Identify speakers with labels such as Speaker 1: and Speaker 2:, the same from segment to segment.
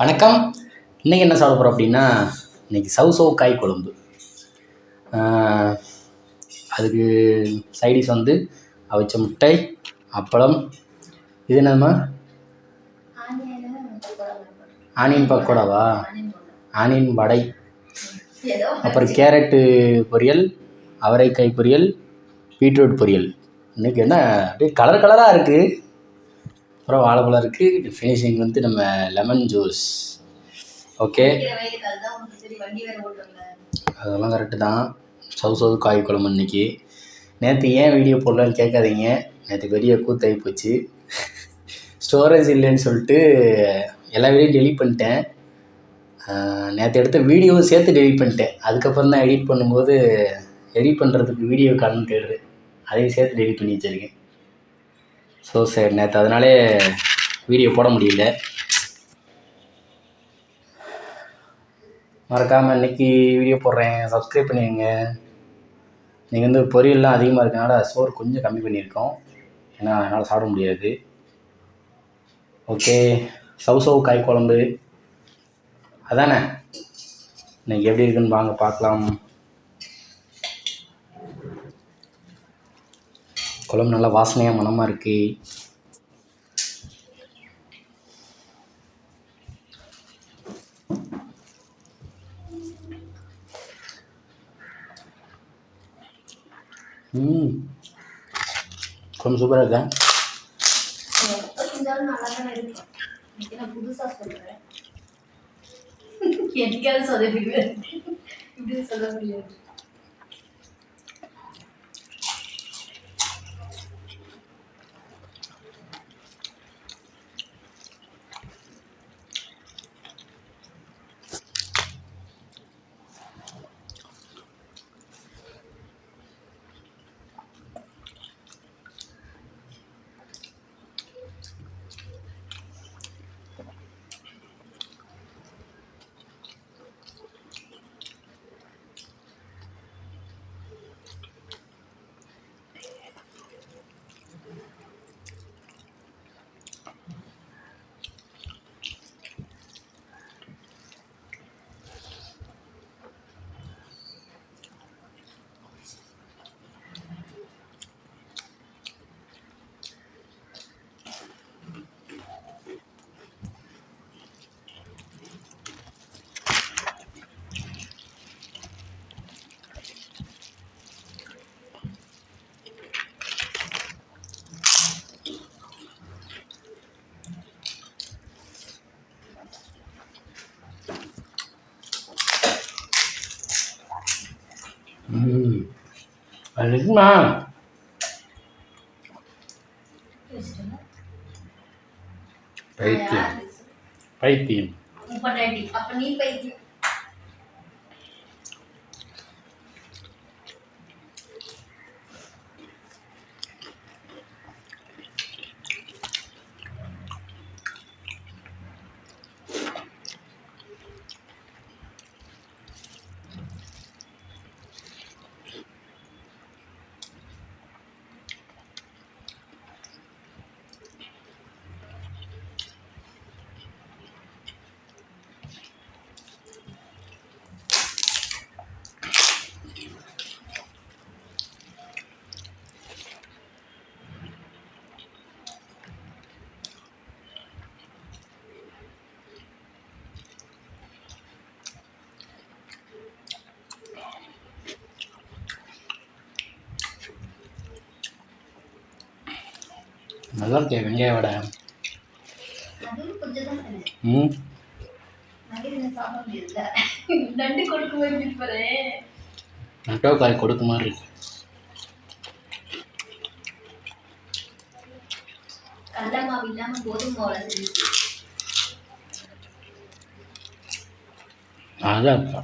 Speaker 1: வணக்கம். இன்றைக்கி என்ன சாப்பிட போகிறோம் அப்படின்னா, இன்றைக்கி சவ் காய் குழம்பு. அதுக்கு சைடிஷ் வந்து அவிச்ச முட்டை, அப்பளம், இது என்னம்மா ஆனியன் பக்கோடாவா, ஆனியன் வடை, அப்புறம் கேரட்டு பொரியல், அவரைக்காய் பொரியல், பீட்ரூட் பொரியல். இன்றைக்கி என்ன அப்படியே கலர் கலராக இருக்குது. அப்புறம் வாழைப்பழம் இருக்குது. ஃபினிஷிங் வந்து நம்ம லெமன் ஜூஸ். ஓகே, அதெல்லாம் கரெக்டு தான். சவ் காய் குழம்பு இன்றைக்கி. நேற்று ஏன் வீடியோ போடலான்னு கேட்காதீங்க. நேற்று பெரிய கூத்தாகி போச்சு. ஸ்டோரேஜ் இல்லைன்னு சொல்லிட்டு எல்லா வீடியோவும் டெலிட் பண்ணிட்டேன். நேற்று எடுத்த வீடியோவும் சேர்த்து டெலிட் பண்ணிட்டேன். அதுக்கப்புறம் தான் எடிட் பண்ணும்போது எடிட் பண்ணுறதுக்கு வீடியோ காரணம் தேடுது, அதையும் சேர்த்து டெலிட் பண்ணி வச்சுருக்கேன். ஸோ சரி, நேற்று அதனாலே வீடியோ போட முடியல. மறக்காமல் இன்றைக்கி வீடியோ போடுறேன், சப்ஸ்கிரைப் பண்ணிடுங்க. நீங்கள் வந்து பொரியல்லாம் அதிகமாக இருக்கனால சோறு கொஞ்சம் கம்மி பண்ணியிருக்கோம், ஏன்னா என்னால் சாப்பிட முடியாது. ஓகே, சவ் காய் குழம்பு அதானே. இன்றைக்கி எப்படி இருக்குன்னு வாங்க பார்க்கலாம். குழம்பு நல்லா வாசனையாக மணமாக இருக்குது. குழம்பு சூப்பராக இருக்கா? அது இருக்குமா? பைத்தியம் பைத்தியம். நல்லா இருக்கே வெங்காய வடை. நட்டோ காய் கொடுக்க மாதிரி இருக்கு. அதான் இருக்கா.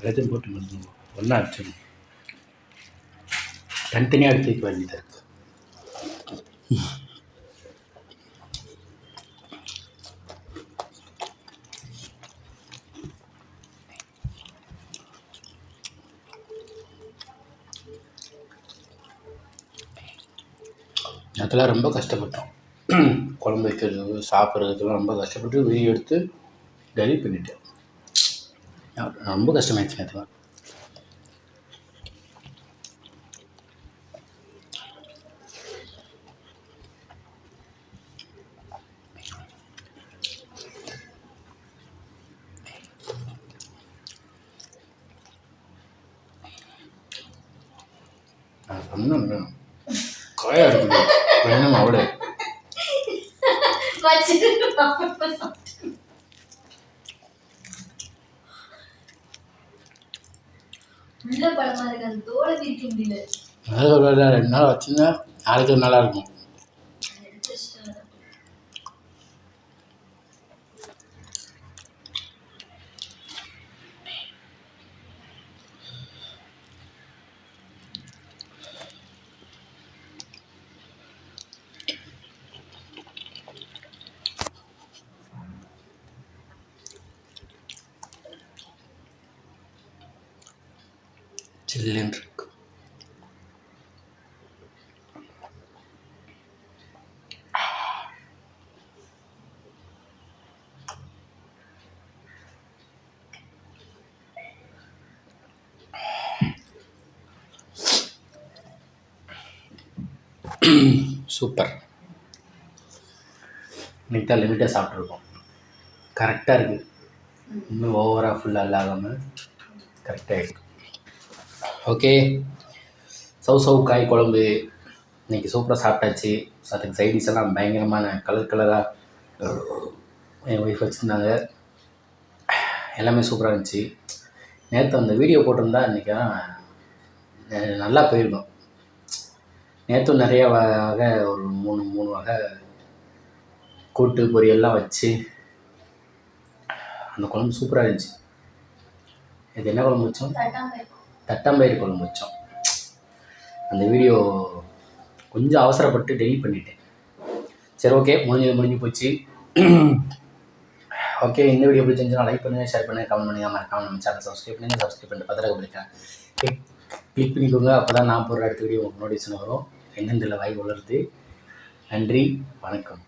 Speaker 1: எல்லாத்தையும் போட்டு முடிஞ்சுங்க ஒன்றா அடிச்சிடணும். தனித்தனியாக எடுத்து வைக்க வேண்டியதாக இருக்குது. அதெல்லாம் ரொம்ப கஷ்டப்பட்டோம். குழம்பு வைக்கிறது சாப்பிட்றதுக்கெல்லாம் ரொம்ப கஷ்டப்பட்டு வீடியோ எடுத்து டெலிட் பண்ணிட்டேன். ரொம்ப கஷ்டமாயிடுச்சு நேற்றுலாம். நான் சொன்னேன் காயாக இருக்குது வேணும் அவ்வளோ நல்லா 2 நாள் வச்சுருந்தா நாளைக்கு நல்லா இருக்கும். சில்லுன்னு இருக்கு. சூப்பர். இன்னைக்கு தான் லிமிட்டாக சாப்பிட்ருக்கோம். கரெக்டாக இருக்குது. இன்னும் ஓவராக ஃபுல்லாக இல்லாமல் கரெக்டாக இருக்குது. ஓகே, சவு காய் குழம்பு இன்றைக்கி சூப்பராக சாப்பிட்டாச்சு. அதுக்கு சைடிஷ் எல்லாம் பயங்கரமான கலராக என் ஒய்ஃப் வச்சுருந்தாங்க. எல்லாமே சூப்பராக இருந்துச்சு. நேற்று அந்த வீடியோ போட்டிருந்தா இன்றைக்கி நல்லா போயிருக்கும். நேற்று நிறைய வகை ஒரு 3 வகை கூட்டு பொரியெல்லாம் வச்சு அந்த குழம்பு சூப்பராக இருந்துச்சு. இது என்ன குழம்பு வச்சோம்? தட்டாம்பயிறு குழம்பு வச்சோம். அந்த வீடியோ கொஞ்சம் அவசரப்பட்டு டெலிட் பண்ணிட்டேன். சரி, ஓகே, முடிஞ்சு போச்சு. ஓகே, இந்த வீடியோ பிடிச்சிருந்துச்சுன்னா லைக் பண்ணுங்கள், ஷேர் பண்ணுங்கள், கமெண்ட் பண்ணுங்கள், மறக்காம நம்ம சேனல் சப்ஸ்கிரைப் பண்ணிட்டு பத்திரக்க பிடிக்கிறேன் கிளிக் பண்ணிக்கோங்க. அப்போ தான் நான் போடுற அடுத்த வீடியோ உங்களுக்கு நோட்டிஃபிகேஷன் வரும். என்னென்ன வாய் வளருது. நன்றி, வணக்கம்.